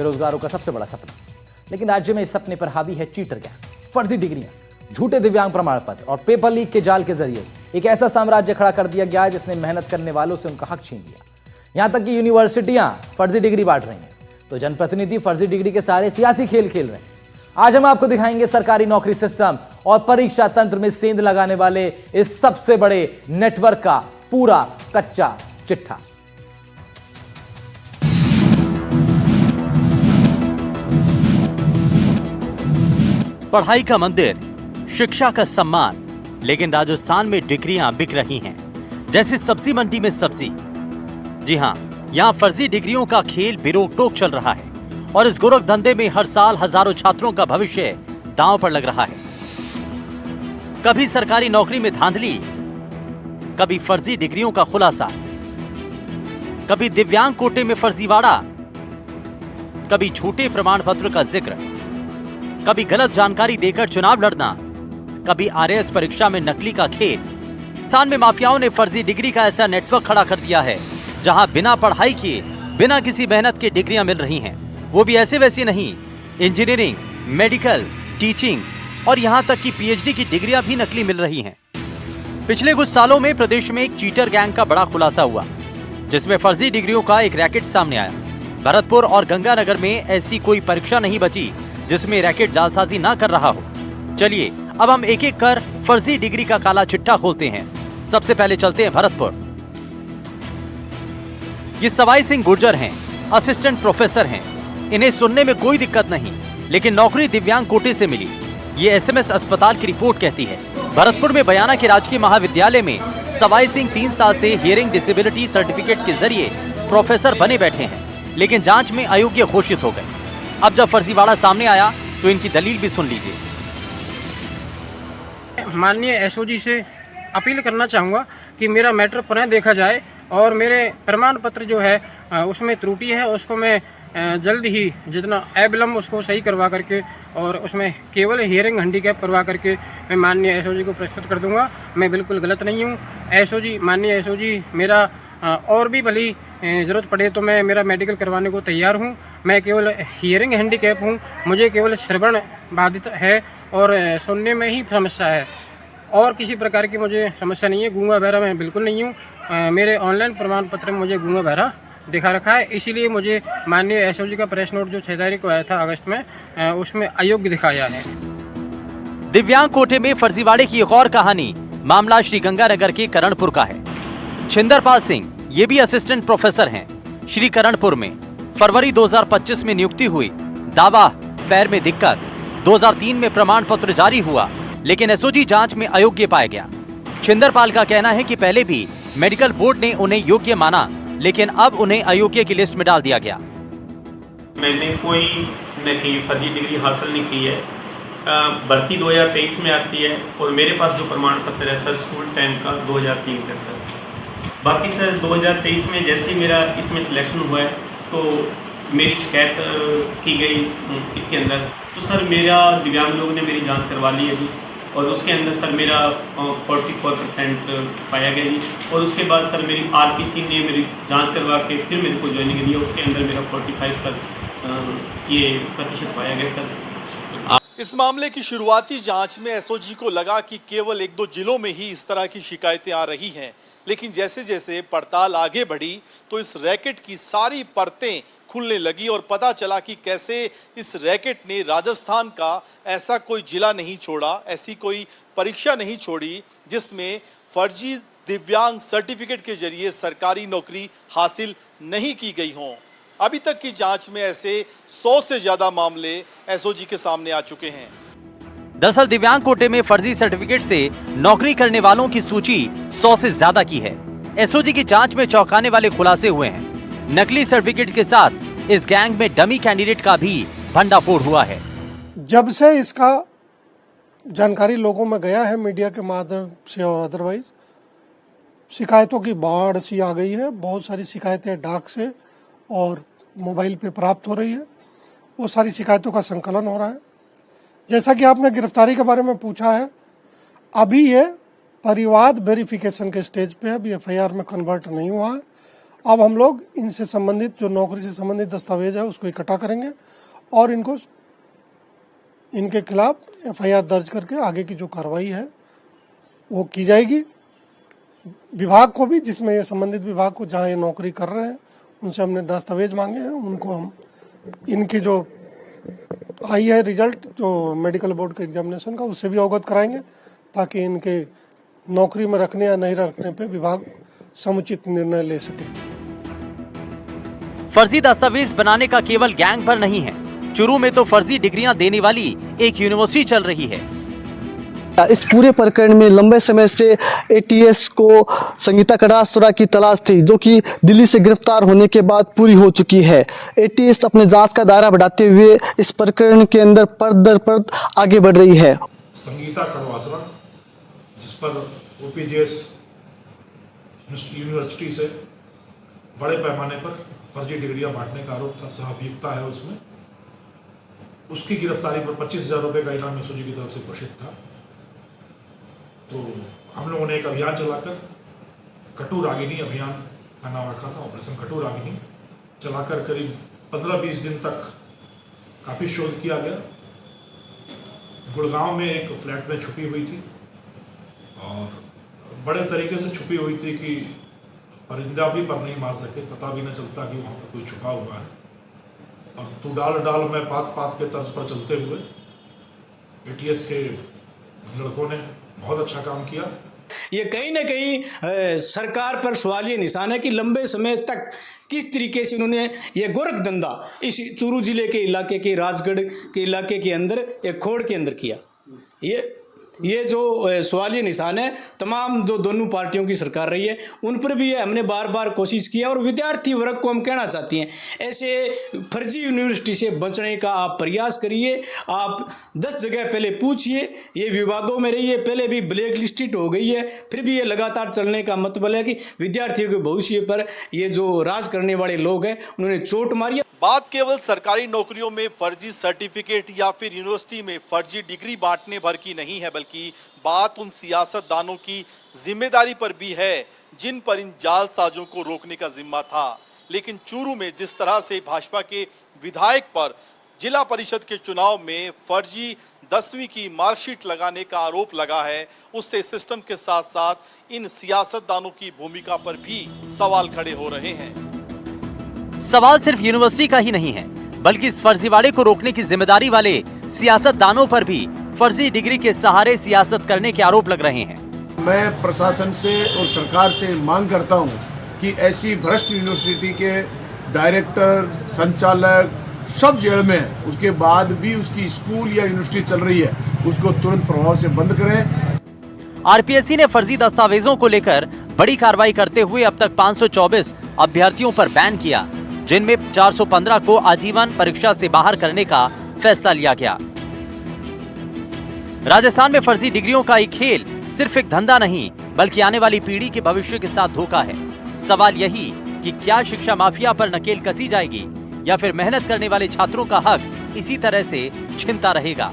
बेरोजगारों का सबसे बड़ा सपना। लेकिन राज्य में इस सपने पर हावी है चीटर गैंग। फर्जी डिग्रियां, झूठे दिव्यांग प्रमाण पत्र और पेपर लीक के जाल के जरिए एक ऐसा साम्राज्य खड़ा कर दिया गया है जिसने मेहनत करने वालों से उनका हक छीन लिया। यहां तक कि यूनिवर्सिटियां फर्जी डिग्री बांट रही हैं तो जनप्रतिनिधि फर्जी डिग्री के सारे सियासी खेल खेल रहे हैं। आज हम आपको दिखाएंगे सरकारी नौकरी सिस्टम और परीक्षा तंत्र में सेंध लगाने वाले इस सबसे बड़े नेटवर्क का पूरा कच्चा चिट्ठा। पढ़ाई का मंदिर, शिक्षा का सम्मान, लेकिन राजस्थान में डिग्रियां बिक रही हैं जैसे सब्जी मंडी में सब्जी। जी हां, यहां फर्जी डिग्रियों का खेल बेरोक टोक चल रहा है और इस गोरख धंधे में हर साल हजारों छात्रों का भविष्य दांव पर लग रहा है। कभी सरकारी नौकरी में धांधली, कभी फर्जी डिग्रियों का खुलासा, कभी दिव्यांग कोटे में फर्जीवाड़ा, कभी झूठे प्रमाण पत्र का जिक्र, कभी गलत जानकारी देकर चुनाव लड़ना, कभी आरएएस परीक्षा में नकली का खेल। राजस्थान में माफियाओं ने फर्जी डिग्री का ऐसा नेटवर्क खड़ा कर दिया है जहां बिना पढ़ाई किए, बिना किसी मेहनत के डिग्रियां मिल रही हैं। वो भी ऐसे वैसे नहीं, इंजीनियरिंग, मेडिकल, टीचिंग और यहां तक कि पीएचडी की डिग्रियां भी नकली मिल रही हैं। पिछले कुछ सालों में प्रदेश में एक चीटर गैंग का बड़ा खुलासा हुआ जिसमें फर्जी डिग्रियों का एक रैकेट सामने आया। भरतपुर और गंगानगर में ऐसी कोई परीक्षा नहीं बची जिसमें रैकेट जालसाजी ना कर रहा हो। चलिए अब हम एक एक कर फर्जी डिग्री का काला चिट्ठा खोलते हैं। सबसे पहले चलते हैं भरतपुर। ये सवाई सिंह गुर्जर हैं, असिस्टेंट प्रोफेसर हैं। इन्हें सुनने में कोई दिक्कत नहीं, लेकिन नौकरी दिव्यांग कोटे से मिली, ये एसएमएस अस्पताल की रिपोर्ट कहती है। भरतपुर में बयाना के राजकीय महाविद्यालय में सवाई सिंह 3 साल से हियरिंग डिसेबिलिटी सर्टिफिकेट के जरिए प्रोफेसर बने बैठे हैं, लेकिन जांच में अयोग्य घोषित हो गए। अब जब फर्जीवाड़ा सामने आया तो इनकी दलील भी सुन लीजिए। माननीय एसओजी से अपील करना चाहूँगा कि मेरा मैटर पुनः देखा जाए और मेरे प्रमाण पत्र जो है उसमें त्रुटि है, उसको मैं जल्द ही जितना अविलंब उसको सही करवा करके और उसमें केवल हियरिंग हैंडीकैप करवा करके मैं माननीय एसओजी को प्रस्तुत कर दूंगा। मैं बिल्कुल गलत नहीं हूँ। एसओजी, माननीय एसओजी, मेरा और भी भली ज़रूरत पड़े तो मैं मेरा मेडिकल करवाने को तैयार हूँ। मैं केवल हियरिंग हैंडीकैप हूँ, मुझे केवल श्रवण बाधित है और सुनने में ही समस्या है और किसी प्रकार की मुझे समस्या नहीं है। गूंगा बहरा मैं बिल्कुल नहीं हूँ। मेरे ऑनलाइन प्रमाण पत्र में मुझे गूंगा बहरा दिखा रखा है, इसीलिए मुझे माननीय एसओजी का प्रेस नोट जो 6 तारीख को आया था अगस्त में, उसमें अयोग्य दिखाया है। दिव्यांग कोटे में फर्जीवाड़े की एक और कहानी मामला श्री गंगानगर के करणपुर का है। छिंदरपाल सिंह, ये भी असिस्टेंट प्रोफेसर हैं। श्री करणपुर में फरवरी 2025 में नियुक्ति हुई। दावा, पैर में दिक्कत। 2003 में प्रमाण पत्र जारी हुआ, लेकिन एसओजी जांच में अयोग्य पाया गया। छिंदरपाल का कहना है कि पहले भी मेडिकल बोर्ड ने उन्हें योग्य माना, लेकिन अब उन्हें अयोग्य की लिस्ट में डाल दिया गया। मैंने कोई नकली फर्जी डिग्री हासिल नहीं की है। भर्ती 2023 में आती है और मेरे पास जो प्रमाण पत्र है सर स्कूल टाइम का 2003 का सर। बाकी सर 2023 में जैसे ही मेरा इसमें सिलेक्शन हुआ है तो मेरी शिकायत की गई इसके अंदर, तो सर मेरा दिव्यांग लोगों ने मेरी जांच करवा ली है जी और उसके अंदर सर मेरा 44% पाया गया जी। और उसके बाद सर मेरी आरपीसी ने मेरी जांच करवा के फिर मेरे को ज्वाइनिंग दी है, उसके अंदर मेरा 45% ये प्रतिशत पाया गया सर। इस मामले की शुरुआती जांच में एसओजी को लगा कि केवल 1-2 जिलों में ही इस तरह की शिकायतें आ रही हैं, लेकिन जैसे जैसे पड़ताल आगे बढ़ी तो इस रैकेट की सारी परतें खुलने लगी और पता चला कि कैसे इस रैकेट ने राजस्थान का ऐसा कोई जिला नहीं छोड़ा, ऐसी कोई परीक्षा नहीं छोड़ी जिसमें फर्जी दिव्यांग सर्टिफिकेट के जरिए सरकारी नौकरी हासिल नहीं की गई हों। अभी तक की जांच में ऐसे 100 से ज्यादा मामले एसओजी के सामने आ चुके हैं। दरअसल दिव्यांग कोटे में फर्जी सर्टिफिकेट से नौकरी करने वालों की सूची 100 से ज्यादा की है। एसओजी की जांच में चौंकाने वाले खुलासे हुए हैं। नकली सर्टिफिकेट के साथ इस गैंग में डमी कैंडिडेट का भी भंडाफोड़ हुआ है। जब से इसका जानकारी लोगों में गया है मीडिया के माध्यम से और अदरवाइज, शिकायतों की बाढ़ सी आ गई है। बहुत सारी शिकायतें डाक से और मोबाइल पे प्राप्त हो रही है। वो सारी शिकायतों का संकलन हो रहा है। जैसा कि आपने गिरफ्तारी के बारे में पूछा है, अभी ये परिवाद वेरिफिकेशन के स्टेज पे है, अभी एफआईआर में कन्वर्ट नहीं हुआ है अब हम लोग इनसे संबंधित जो नौकरी से संबंधित दस्तावेज है उसको इकट्ठा करेंगे और इनके खिलाफ FIR दर्ज करके आगे की जो कार्रवाई है वो की जाएगी। विभाग को भी, जिसमें ये संबंधित विभाग को जहाँ ये नौकरी कर रहे हैं, उनसे हमने दस्तावेज मांगे हैं, उनको हम इनके जो आई है रिजल्ट जो मेडिकल बोर्ड के एग्जामिनेशन का, उससे भी अवगत कराएंगे ताकि इनके नौकरी में रखने या नहीं रखने पे विभाग समुचित निर्णय ले सके। फर्जी दस्तावेज बनाने का केवल गैंग पर नहीं है, चूरू में तो फर्जी डिग्रियां देने वाली एक यूनिवर्सिटी चल रही है। इस पूरे प्रकरण में लंबे समय से ATS को संगीता कड़ासरा की तलाश थी, जो कि दिल्ली से गिरफ्तार होने के बाद पूरी हो चुकी है। ATS अपने जांच का दायरा बढ़ाते हुए इस प्रकरण के अंदर परत दर परत आगे बढ़ रही है। संगीता कड़वासरा, जिस पर OPGS यूनिवर्सिटी से बड़े पैमाने पर फर्जी डिग्रियां बांटने का आरोप था, सहअभियुक्ता है उसमें, उसकी गिरफ्तारी पर 25,000 रुपये का इनाम एसओजी की तरफ से घोषित था। तो हम लोगों ने एक अभियान चलाकर कटु रागिनी अभियान का नाम रखा था, ऑपरेशन कटु रागिनी, चलाकर करीब 15-20 दिन तक काफ़ी शोध किया गया। गुड़गांव में एक फ्लैट में छुपी हुई थी और बड़े तरीके से छुपी हुई थी कि परिंदा भी पर नहीं मार सके, पता भी न चलता कि वहाँ पर कोई छुपा हुआ है। और तू डाल में पात के तर्ज पर चलते हुए ATS के लड़कों ने बहुत अच्छा काम किया। ये कहीं ना कहीं सरकार पर सवालिया निशान है कि लंबे समय तक किस तरीके से उन्होंने ये गोरख धंधा इस चूरू जिले के इलाके के राजगढ़ के इलाके के अंदर एक खोड़ के अंदर किया। ये जो सवालिया निशान है तमाम जो दोनों पार्टियों की सरकार रही है उन पर भी हमने बार बार कोशिश किया। और विद्यार्थी वर्ग को हम कहना चाहते हैं, ऐसे फर्जी यूनिवर्सिटी से बचने का आप प्रयास करिए। आप 10 जगह पहले पूछिए, ये विवादों में रही है, पहले भी ब्लैक लिस्टेड हो गई है, फिर भी ये लगातार चलने का मतलब है कि विद्यार्थियों के भविष्य पर ये जो राज करने वाले लोग हैं उन्होंने चोट मारी है। बात केवल सरकारी नौकरियों में फर्जी सर्टिफिकेट या फिर यूनिवर्सिटी में फर्जी डिग्री बांटने भर की नहीं है, बल्कि बात उन सियासतदानों की जिम्मेदारी पर भी है जिन पर इन जालसाजों को रोकने का जिम्मा था। लेकिन चूरू में जिस तरह से भाजपा के विधायक पर जिला परिषद के चुनाव में फर्जी 10वीं की मार्कशीट लगाने का आरोप लगा है, उससे सिस्टम के साथ साथ इन सियासतदानों की भूमिका पर भी सवाल खड़े हो रहे हैं। सवाल सिर्फ यूनिवर्सिटी का ही नहीं है, बल्कि इस फर्जीवाड़े को रोकने की जिम्मेदारी वाले सियासतदानों पर भी फर्जी डिग्री के सहारे सियासत करने के आरोप लग रहे हैं। मैं प्रशासन से और सरकार से मांग करता हूं कि ऐसी भ्रष्ट यूनिवर्सिटी के डायरेक्टर, संचालक सब जेल में हैं, उसके बाद भी उसकी स्कूल या यूनिवर्सिटी चल रही है, उसको तुरंत प्रभाव से बंद करें। RPSC ने फर्जी दस्तावेजों को लेकर बड़ी कार्रवाई करते हुए अब तक 524 अभ्यर्थियों पर बैन किया, जिनमें 415 को आजीवन परीक्षा से बाहर करने का फैसला लिया गया। राजस्थान में फर्जी डिग्रियों का एक खेल सिर्फ एक धंधा नहीं, बल्कि आने वाली पीढ़ी के भविष्य के साथ धोखा है। सवाल यही कि क्या शिक्षा माफिया पर नकेल कसी जाएगी या फिर मेहनत करने वाले छात्रों का हक इसी तरह से छिनता रहेगा।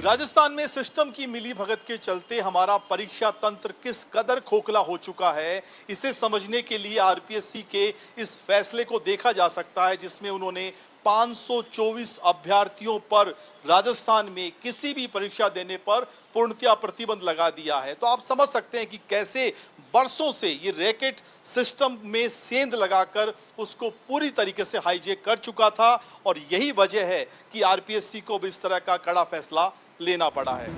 राजस्थान में सिस्टम की मिलीभगत के चलते हमारा परीक्षा तंत्र किस कदर खोखला हो चुका है, इसे समझने के लिए RPSC के इस फैसले को देखा जा सकता है, जिसमें उन्होंने 524 अभ्यर्थियों पर राजस्थान में किसी भी परीक्षा देने पर पूर्णतया प्रतिबंध लगा दिया है। तो आप समझ सकते हैं कि कैसे बरसों से ये रैकेट सिस्टम में सेंध लगाकर उसको पूरी तरीके से हाईजैक कर चुका था, और यही वजह है कि RPSC को भी इस तरह का कड़ा फैसला लेना पड़ा है।